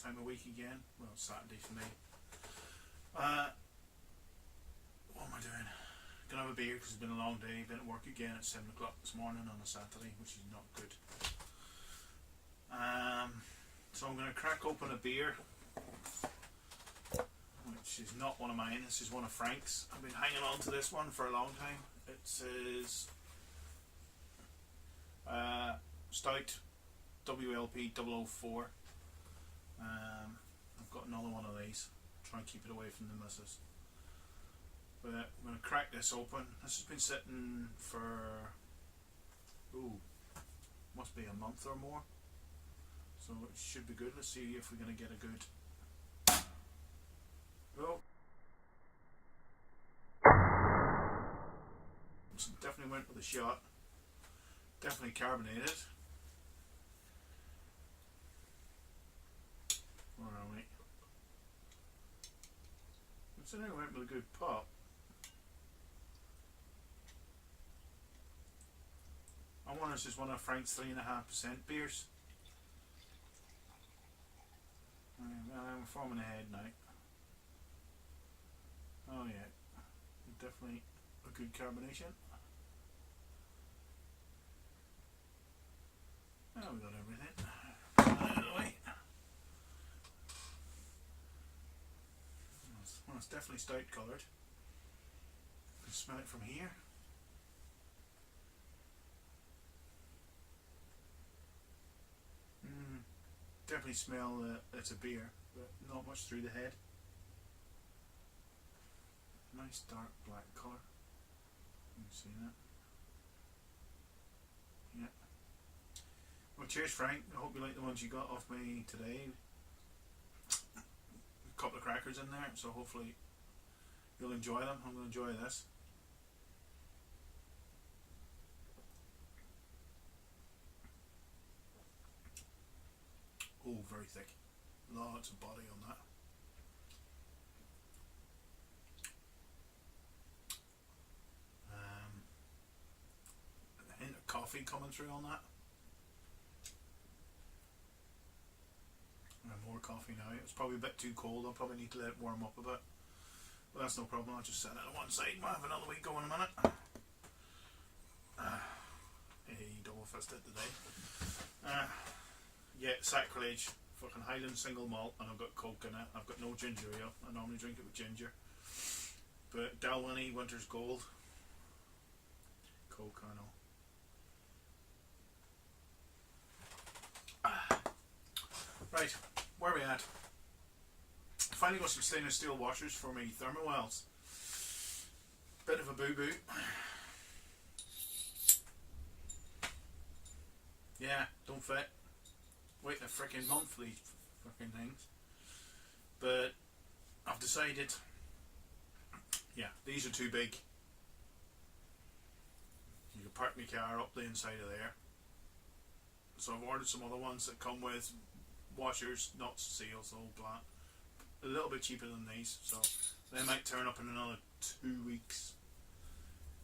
time of week again. Well, Saturday for me. What am I doing? Gonna have a beer because it's been a long day. Been at work again at 7 o'clock this morning on a Saturday, which is not good. So I'm gonna crack open a beer, which is not one of mine. This is one of Frank's. I've been hanging on to this one for a long time. It says Stout WLP 004. I've got another one of these. Try and keep it away from the missus. But I'm going to crack this open. This has been sitting for must be a month or more. So it should be good. Let's see if we're going to get a good. Oh. So definitely went with a shot. Definitely carbonated. Where are we? So now went with a good pop. I wonder if this is one of Frank's 3.5% beers. I'm forming ahead now. Oh yeah, definitely a good carbonation. Oh, we got everything. Out of the way. Well, it's definitely stout coloured. You can smell it from here. Definitely smell that it's a beer, but not much through the head. Nice dark black colour. You can see that. Yeah. Well, cheers, Frank. I hope you like the ones you got off me today. A couple of crackers in there, so hopefully you'll enjoy them. I'm going to enjoy this. Oh, very thick. Lots of body on that. A hint of coffee coming through on that. And more coffee now. It's probably a bit too cold. I'll probably need to let it warm up a bit. But that's no problem. I'll just set it on one side. We'll have another week going in a minute. Hey, double fisted today. Yeah, sacrilege. Fucking Highland single malt, and I've got Coke in it. I've got no ginger ale. I normally drink it with ginger. But Dalwhinnie Winter's Gold. Coke, I know. Right, where are we at? Finally got some stainless steel washers for me Thermowells. Bit of a boo-boo. Yeah, don't fit. Waiting a freaking month for these fucking things. But I've decided, yeah, these are too big. You can park my car up the inside of there. So I've ordered some other ones that come with washers, not seals, all black. A little bit cheaper than these, so they might turn up in another 2 weeks,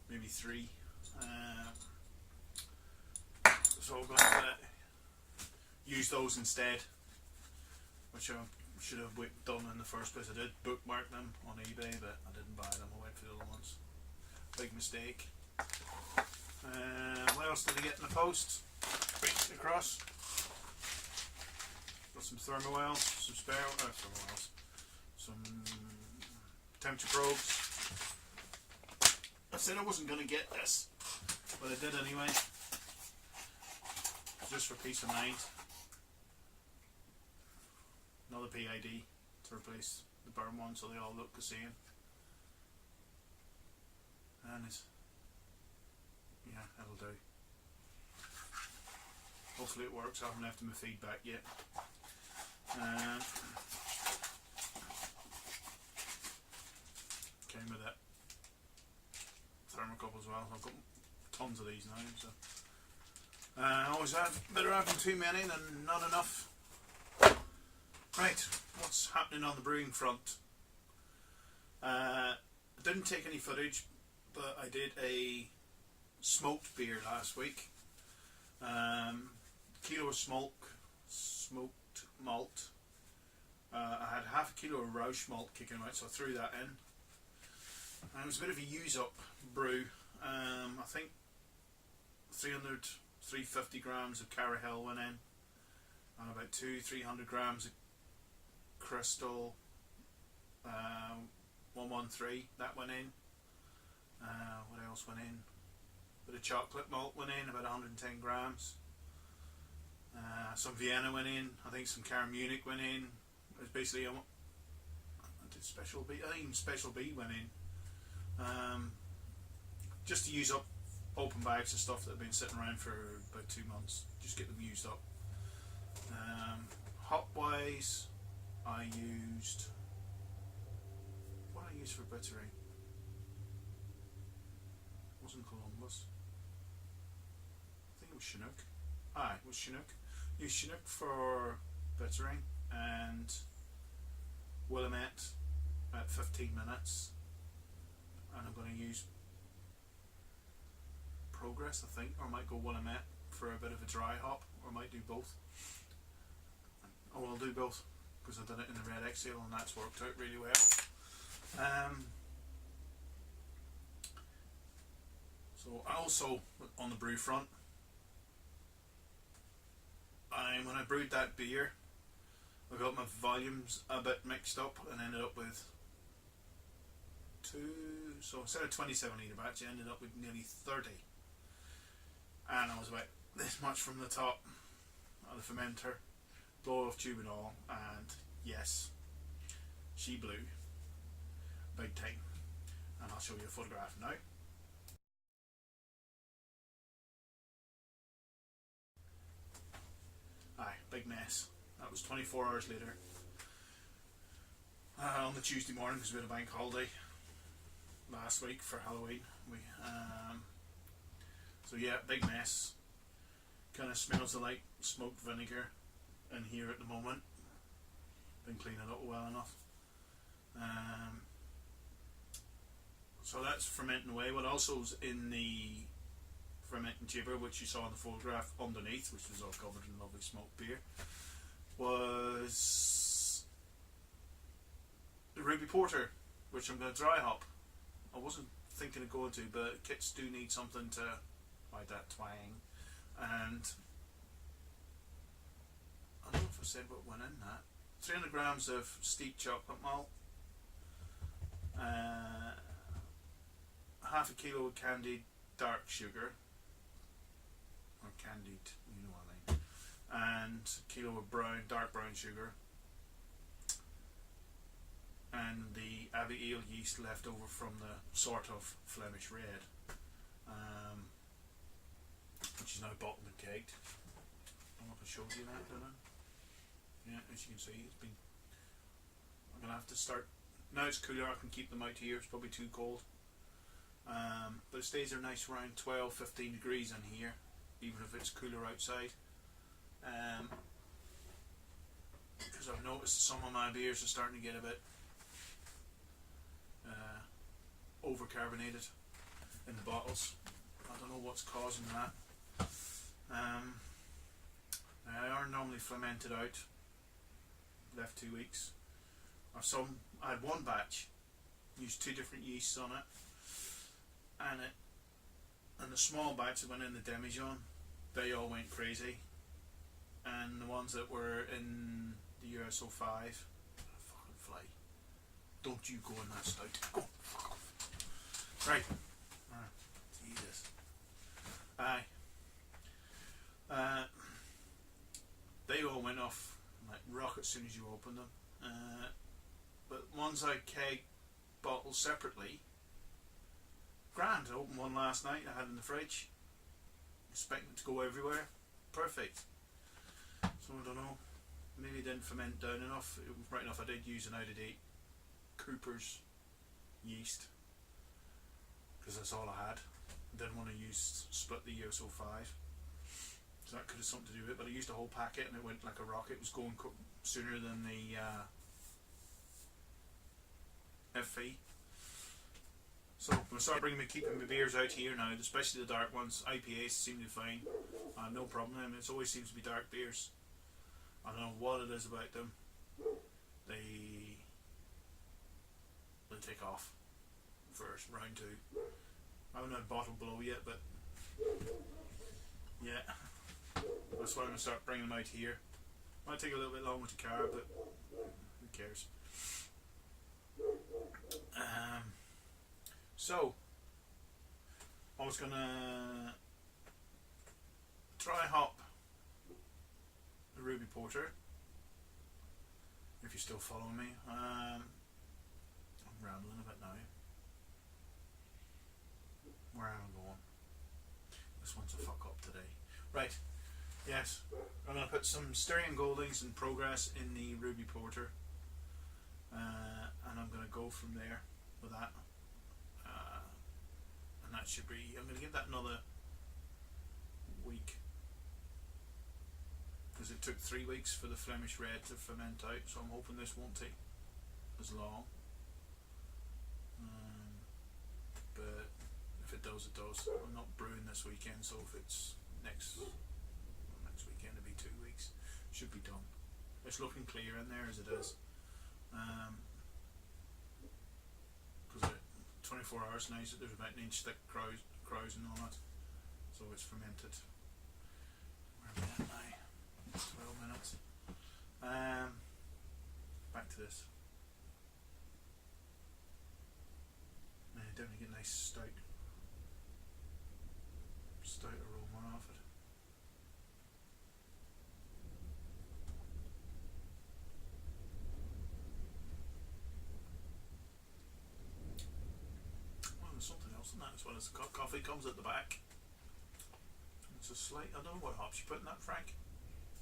maybe 3. So I'm going to use those instead, which I should have done in the first place. I did bookmark them on eBay, but I didn't buy them. I went for the other ones. Big mistake. What else did I get in the post? Reached across. Got some Thermowells, some Thermowells, some temperature probes. I said I wasn't going to get this, but I did anyway. Just for peace of mind. Another PID to replace the burn one so they all look the same. And it's, yeah, that'll do. Hopefully it works. I haven't left them a feedback yet. Came with it. Thermocouple as well. I've got tons of these now, so always better having too many than not enough. Right, what's happening on the brewing front? I didn't take any footage, but I did a smoked beer last week. Kilo of smoked malt, I had half a kilo of Rausch malt kicking out, so I threw that in. And it was a bit of a use up brew. I think 350 grams of Carahel went in, and about 300 grams of Crystal 113 that went in. What else went in? A bit of chocolate malt went in, about 110 grams. Some Vienna went in. I think some Cara Munich went in. It was basically I did Special B. I think even Special B went in. Just to use up open bags of stuff that have been sitting around for about 2 months. Just get them used up. Hop wise, I used what I used for bittering. It wasn't Columbus. I think it was Chinook. It was Chinook. Used Chinook for bittering and Willamette at 15 minutes. And I'm going to use Progress, I think, or I might go Willamette for a bit of a dry hop, or I might do both. Oh, I'll do both because I did it in the Red Exhale and that's worked out really well. So also on the brew front, when I brewed that beer, I got my volumes a bit mixed up and ended up with so instead of 27 litre batch, I ended up with nearly 30. And I was about this much from the top of the fermenter, blow off tube and all, and yes, she blew big time. And I'll show you a photograph now. Big mess. That was 24 hours later. On the Tuesday morning, because we had a bank holiday last week for Halloween. So yeah, big mess. Kind of smells like smoked vinegar in here at the moment. Been cleaning it up well enough. So that's fermenting away. What also is in the fermenting chamber, which you saw in the photograph underneath, which was all covered in lovely smoked beer, was the Ruby Porter, which I'm going to dry hop. I wasn't thinking of going to, but kits do need something to like that twang. And I don't know if I said what went in that. 300 grams of steep chocolate malt, half a kilo of candied dark sugar, or candied, you know what I mean, and a kilo of dark brown sugar, and the Abbey Ale yeast left over from the sort of Flemish Red, which is now bottled and kegged. I don't know if I showed you that, did I? Yeah, as you can see, it's been. I'm gonna have to start. Now it's cooler, I can keep them out here. It's probably too cold, but it stays there nice around 12-15 degrees in here, even if it's cooler outside. Because I've noticed some of my beers are starting to get a bit over carbonated in the bottles. I don't know what's causing that. They are normally fermented out, left 2 weeks. I had one batch, used 2 different yeasts on it, and the small batch that went in the Demijohn, they all went crazy, and the ones that were in the USO 5, fucking fly, don't you go in that stout, go fuck off. Right, Jesus, they all went off like rock as soon as you opened them. But ones I keg bottled separately, grand. I opened one last night, I had in the fridge, expecting it to go everywhere, perfect. So I don't know, maybe it didn't ferment down enough. It was right enough I did use an out-of-date Cooper's yeast, because that's all I had. I didn't want to split the USO 5, so that could have something to do with it, but I used a whole packet and it went like a rocket. It was going sooner than the FE. So I'm going to start keeping my beers out here now, especially the dark ones. IPAs seem to be fine, no problem. I mean, it always seems to be dark beers. I don't know what it is about them. they take off for round 2. I haven't had bottle below yet, but yeah, that's why I'm going to start bringing them out here. Might take a little bit longer to carve, but who cares? So I was gonna try hop the Ruby Porter. If you're still following me, I'm rambling a bit now. Where am I going? This one's a fuck up today. Right. Yes, I'm going to put some Styrian Goldings in progress in the Ruby Porter, and I'm going to go from there with that. And that should be, I'm going to give that another week, because it took 3 weeks for the Flemish Red to ferment out, so I'm hoping this won't take as long. But if it does, it does. I'm not brewing this weekend, so if it's next weekend, it'll be 2 weeks. Should be done. It's looking clear in there as it is. Because 24 hours now, so there's about an inch thick krausen on it, so it's fermented. Where am I at now? 12 minutes. Back to this. Definitely get a nice stout aroma off it. Well, there's something else in that as well as the coffee comes at the back. It's a slight, I don't know what hops you put in that, Frank.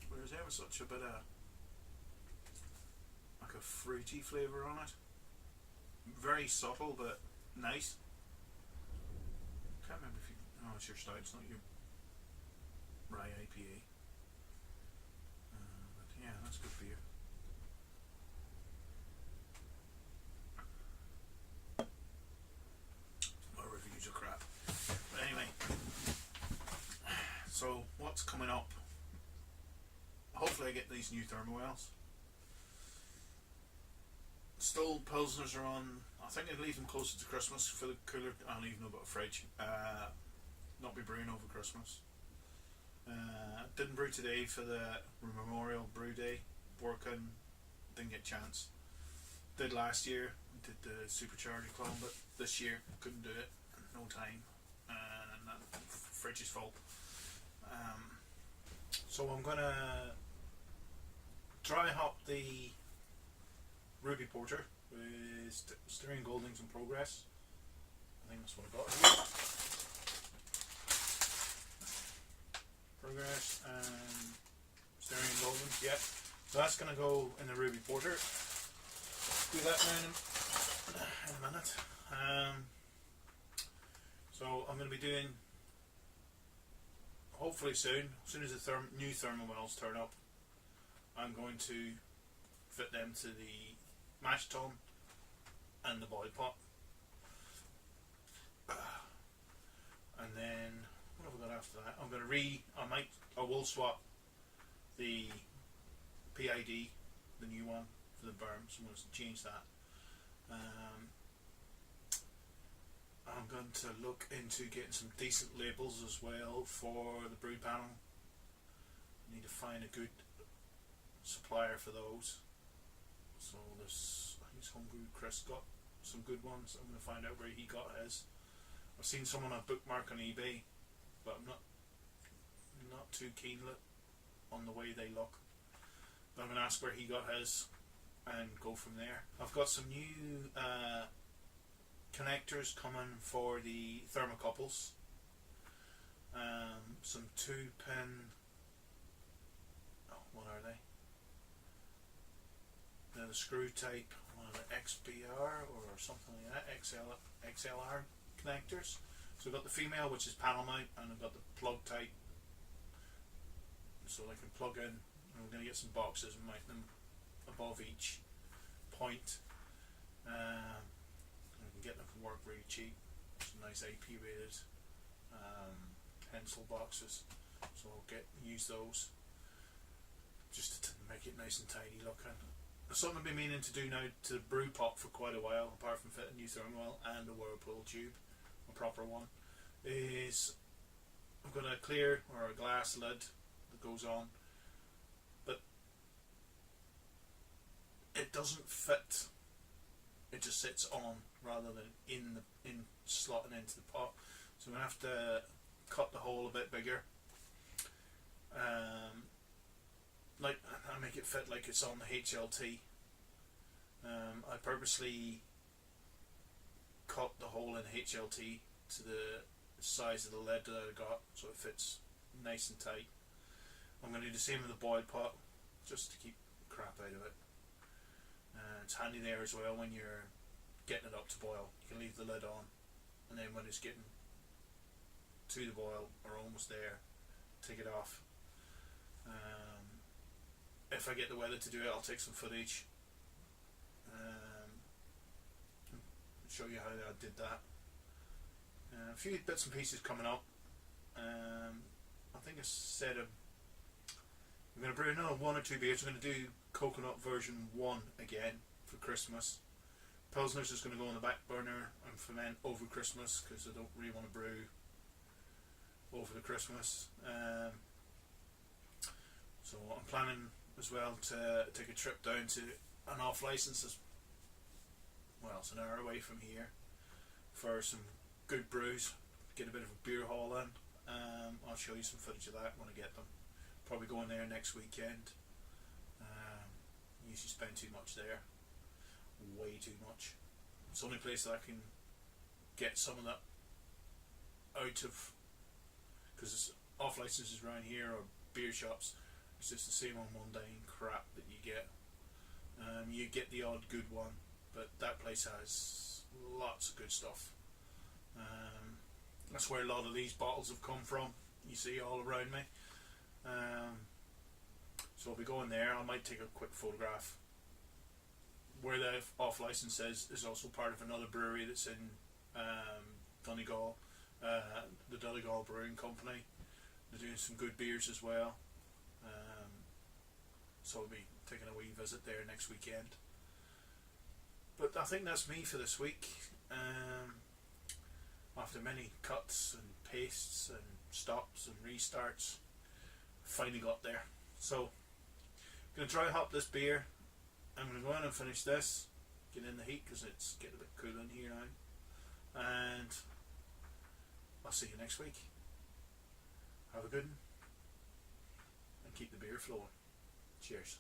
But there's ever such a bit of like a fruity flavour on it. Very subtle but nice. Can't remember if you. Oh, it's your stout. It's not your rye IPA. But yeah, that's good beer. My reviews are crap. But anyway, so what's coming up? Hopefully, I get these new Thermowells. Still, Pilsners are on. I think I'd leave them closer to Christmas for the cooler. I'll leave them about a fridge. Not be brewing over Christmas. Didn't brew today for the Memorial Brew Day. Working, didn't get a chance. Did last year. Did the Supercharger clone, but this year couldn't do it. No time. And the fridge is full. So I'm gonna dry hop the Ruby Porter with Styrian Goldings in progress. I think that's what I got here. Progress and Styrian Goldings, yeah. So that's going to go in the Ruby Porter. Do that now in a minute. So I'm going to be doing, hopefully soon, as soon as the new Thermowells turn up, I'm going to fit them to the mash tun and the boil pot. And then what have I got after that? I'm going to I will swap the PID, the new one, for the berm, so I'm going to change that. I'm going to look into getting some decent labels as well for the brew panel. I need to find a good supplier for those. So there's, I think Homebrew Chris got some good ones. I'm going to find out where he got his. I've seen someone on bookmark on eBay, but I'm not too keen on the way they look. But I'm going to ask where he got his and go from there. I've got some new connectors coming for the thermocouples. Some 2-pin. What are they? They're the screw type. What are they? XBR or something like that. XLR connectors. So I've got the female, which is panel mount, and I've got the plug type. So they can plug in. I'm going to get some boxes and mount them above each point. I can get them from work really cheap. Some nice AP rated pencil boxes. So I'll use those just to make it nice and tidy looking. something I've been meaning to do now to the brew pot for quite a while, apart from fitting new thermal and a Whirlpool tube, a proper one, is I've got a clear or a glass lid that goes on, but it doesn't fit. It just sits on rather than in slotting into the pot. So I'm gonna have to cut the hole a bit bigger. Like I make it fit like it's on the HLT. I purposely cut the hole in HLT to the size of the lid that I got, so it fits nice and tight. I'm going to do the same with the boil pot, just to keep crap out of it. It's handy there as well when you're getting it up to boil. You can leave the lid on, and then when it's getting to the boil or almost there, take it off. If I get the weather to do it, I'll take some footage, show you how I did that. A few bits and pieces coming up. I think I said I'm going to brew another 1 or 2 beers. I'm going to do coconut version 1 again for Christmas. Pilsner's is going to go on the back burner and ferment over Christmas because I don't really want to brew over the Christmas. So I'm planning as well to take a trip down to an off license. Well, it's an hour away from here for some good brews. Get a bit of a beer haul in. I'll show you some footage of that when I get them. Probably going there next weekend. Usually spend too much there. Way too much. It's the only place that I can get some of that out of, because off licenses around here or beer shops, it's just the same mundane crap that you get. You get the odd good one, but that place has lots of good stuff. That's where a lot of these bottles have come from. You see all around me. So I'll be going there. I might take a quick photograph. Where the off license is also part of another brewery that's in Donegal, the Donegal Brewing Company. They're doing some good beers as well. So I'll be taking a wee visit there next weekend. But I think that's me for this week. After many cuts and pastes and stops and restarts, finally got there. So I'm going to dry hop this beer. I'm going to go in and finish this, get in the heat because it's getting a bit cool in here now, and I'll see you next week. Have a good one and keep the beer flowing. Cheers.